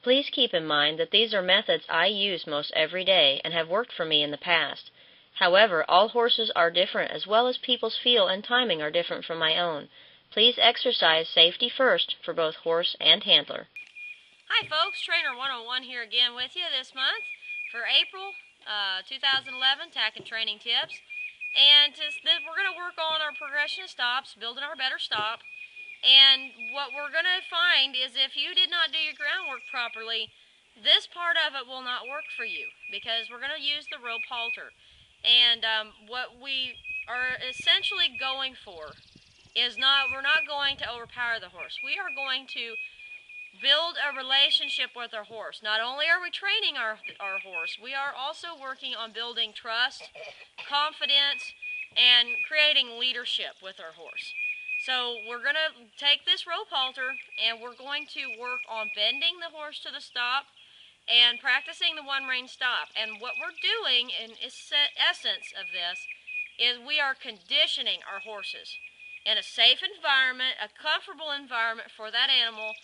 Please keep in mind that these are methods I use most every day and have worked for me in the past. However, all horses are different, as well as people's feel and timing are different from my own. Please exercise safety first for both horse and handler. Hi folks, Trainer 101 here again with you this month for April 2011 Tack and Training Tips. And we're going to work on our progression of stops, building our better stop. And what we're going to find is if you did not do your groundwork properly, this part of it will not work for you because we're going to use the rope halter. And what we are essentially going for is we're not going to overpower the horse. We are going to build a relationship with our horse. Not only are we training our horse, we are also working on building trust, confidence, and creating leadership with our horse. So we're going to take this rope halter and we're going to work on bending the horse to the stop and practicing the one rein stop. And what we're doing in essence of this is we are conditioning our horses in a safe environment, a comfortable environment for that animal,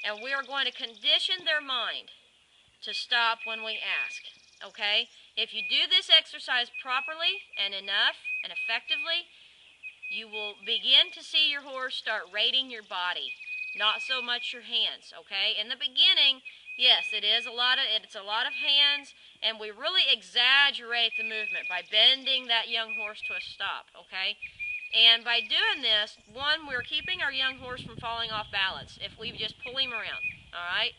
and we are going to condition their mind to stop when we ask, okay? If you do this exercise properly and enough and effectively, you will begin to see your horse start rating your body, not so much your hands, okay? In the beginning, yes, it's a lot of hands, and we really exaggerate the movement by bending that young horse to a stop, okay? And by doing this, one, we're keeping our young horse from falling off balance if we just pull him around, all right?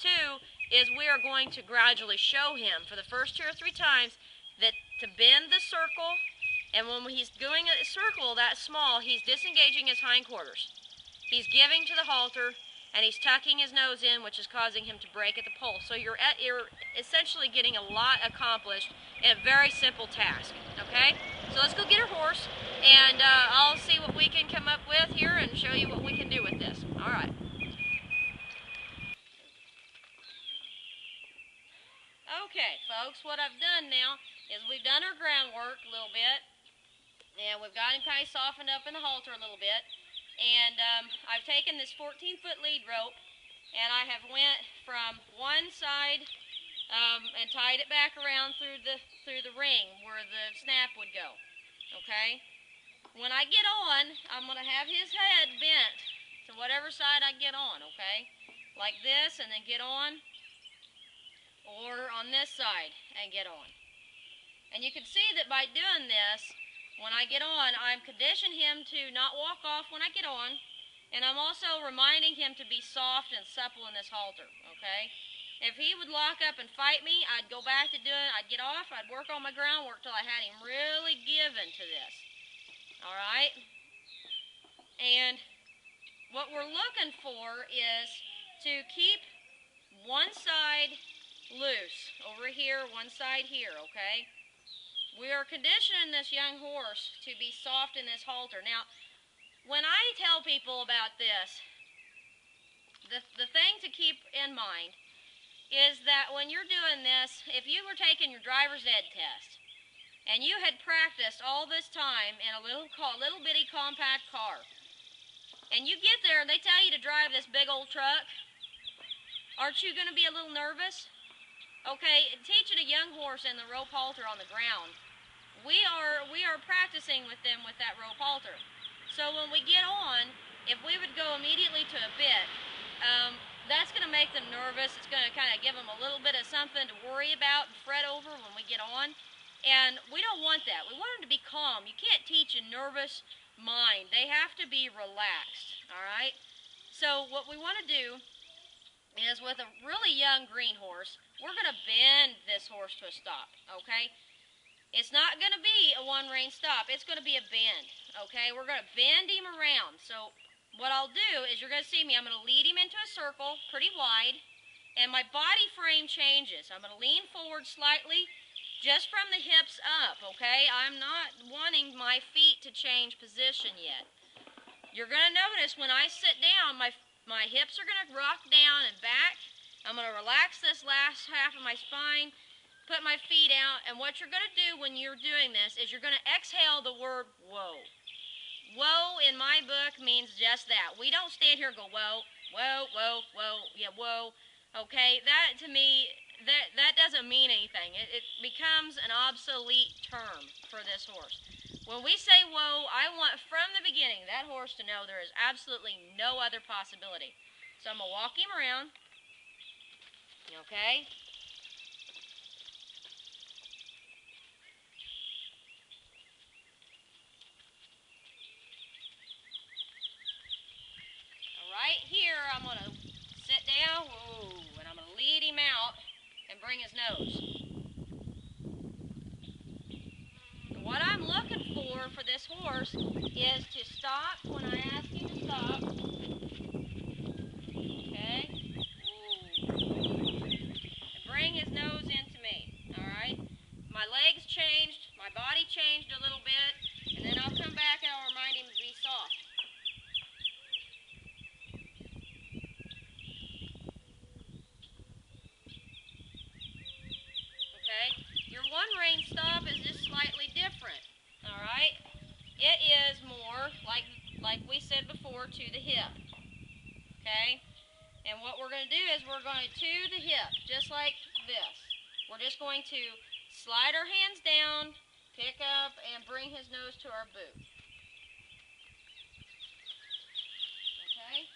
Two is we are going to gradually show him for the first 2 or 3 times that to bend the circle, and when he's doing a circle that small, he's disengaging his hindquarters. He's giving to the halter, and he's tucking his nose in, which is causing him to break at the pole. So you're essentially getting a lot accomplished in a very simple task, okay? So let's go get our horse, and I'll see what we can come up with here and show you what we can do with this. All right. Okay, folks, what I've done now is we've done our groundwork a little bit, and we've got him kind of softened up in the halter a little bit. And I've taken this 14-foot lead rope, and I have went from one side and tied it back around through the ring where the snap would go. Okay. When I get on, I'm going to have his head bent to whatever side I get on. Okay, like this, and then get on, or on this side and get on. And you can see that by doing this, when I get on, I'm conditioning him to not walk off when I get on, and I'm also reminding him to be soft and supple in this halter, okay? If he would lock up and fight me, I'd go back to doing, I'd get off, I'd work on my groundwork till I had him really given to this, all right? And what we're looking for is to keep one side loose over here, one side here, okay? We are conditioning this young horse to be soft in this halter. Now, when I tell people about this, the thing to keep in mind is that when you're doing this, if you were taking your driver's ed test and you had practiced all this time in a little bitty compact car, and you get there and they tell you to drive this big old truck, aren't you going to be a little nervous? Okay, teaching a young horse in the rope halter on the ground, we are practicing with them with that rope halter. So when we get on, if we would go immediately to a bit, that's going to make them nervous. It's going to kind of give them a little bit of something to worry about and fret over when we get on. And we don't want that. We want them to be calm. You can't teach a nervous mind. They have to be relaxed, all right? So what we want to do is with a really young green horse, we're going to bend this horse to a stop, okay? It's not going to be a one rein stop. It's going to be a bend, okay? We're going to bend him around. So what I'll do is you're going to see me. I'm going to lead him into a circle pretty wide, and my body frame changes. I'm going to lean forward slightly just from the hips up, okay? I'm not wanting my feet to change position yet. You're going to notice when I sit down, my hips are going to rock down and back. I'm going to relax this last half of my spine, put my feet out, and what you're going to do when you're doing this is you're going to exhale the word whoa. Whoa in my book means just that. We don't stand here and go whoa, whoa, whoa, whoa, yeah, whoa. Okay, that to me, that doesn't mean anything. It becomes an obsolete term for this horse. When we say whoa, I want from the beginning that horse to know there is absolutely no other possibility. So I'm going to walk him around, okay? Right here, I'm going to sit down, whoa, and I'm going to lead him out and bring his nose. What I'm looking for this horse is to stop when I ask him to stop. Okay? Ooh. And bring his nose into me. Alright? My legs changed, my body changed a little bit, and then I'll come back and I'll remind him to be soft. Okay? Your one rein stop is just slightly different. Alright? It is more, like we said before, to the hip. Okay? And what we're going to do is we're going to the hip, just like this. We're just going to slide our hands down, pick up, and bring his nose to our boot. Okay?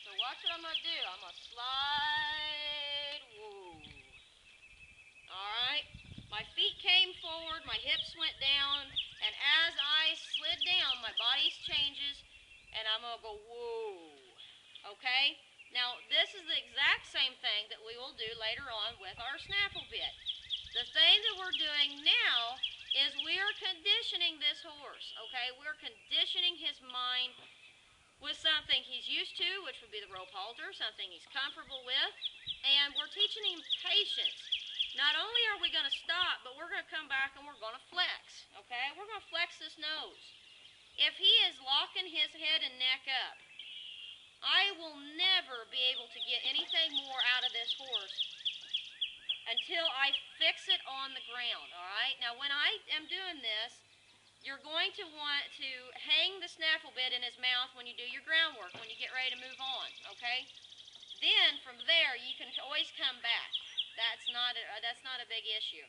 So watch what I'm going to do. I'm going to slide. Whoa. Alright? My feet came forward, my hips went down, and as I slid down, my body changes, and I'm going to go whoa. Okay? Now, this is the exact same thing that we will do later on with our snaffle bit. The thing that we're doing now is we are conditioning this horse, okay? We're conditioning his mind with something he's used to, which would be the rope halter, something he's comfortable with, and we're teaching him patience. Not only are we going to stop, but we're going to come back and we're going to flex, okay? We're going to flex this nose. If he is locking his head and neck up, I will never be able to get anything more out of this horse until I fix it on the ground, all right? Now, when I am doing this, you're going to want to hang the snaffle bit in his mouth when you do your groundwork, when you get ready to move on, okay? Then, from there, you can always come back. That's not a big issue.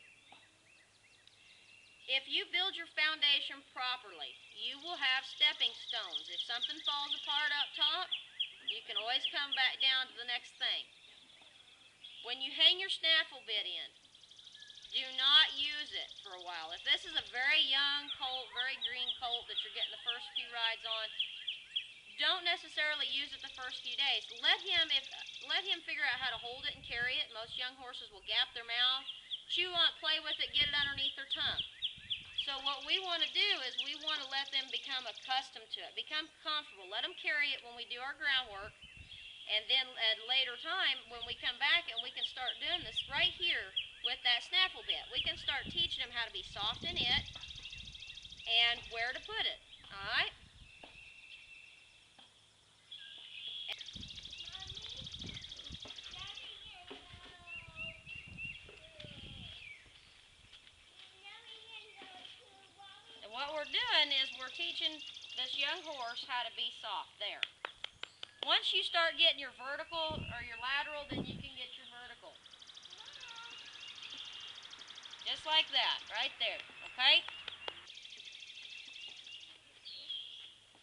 If you build your foundation properly, you will have stepping stones. If something falls apart up top, you can always come back down to the next thing. When you hang your snaffle bit in, do not use it for a while. If this is a very young colt, very green colt that you're getting the first few rides on, don't necessarily use it the first few days. Let him figure out how to hold it and carry it. Most young horses will gap their mouth, chew on it, play with it, get it underneath their tongue. So what we want to do is we want to let them become accustomed to it, become comfortable. Let them carry it when we do our groundwork, and then at a later time when we come back and we can start doing this right here with that snaffle bit. We can start teaching them how to be soft in it and where to put it. All right? What we're doing is we're teaching this young horse how to be soft there. Once you start getting your vertical or your lateral, then you can get your vertical. Just like that, right there, okay?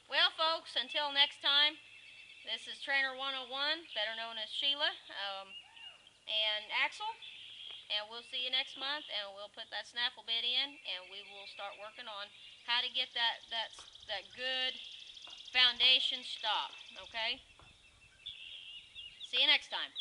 Well, folks, until next time, this is Trainer 101, better known as Sheila, and Axel. And we'll see you next month, and we'll put that snaffle bit in, and we will start working on how to get that good foundation stop, okay? See you next time.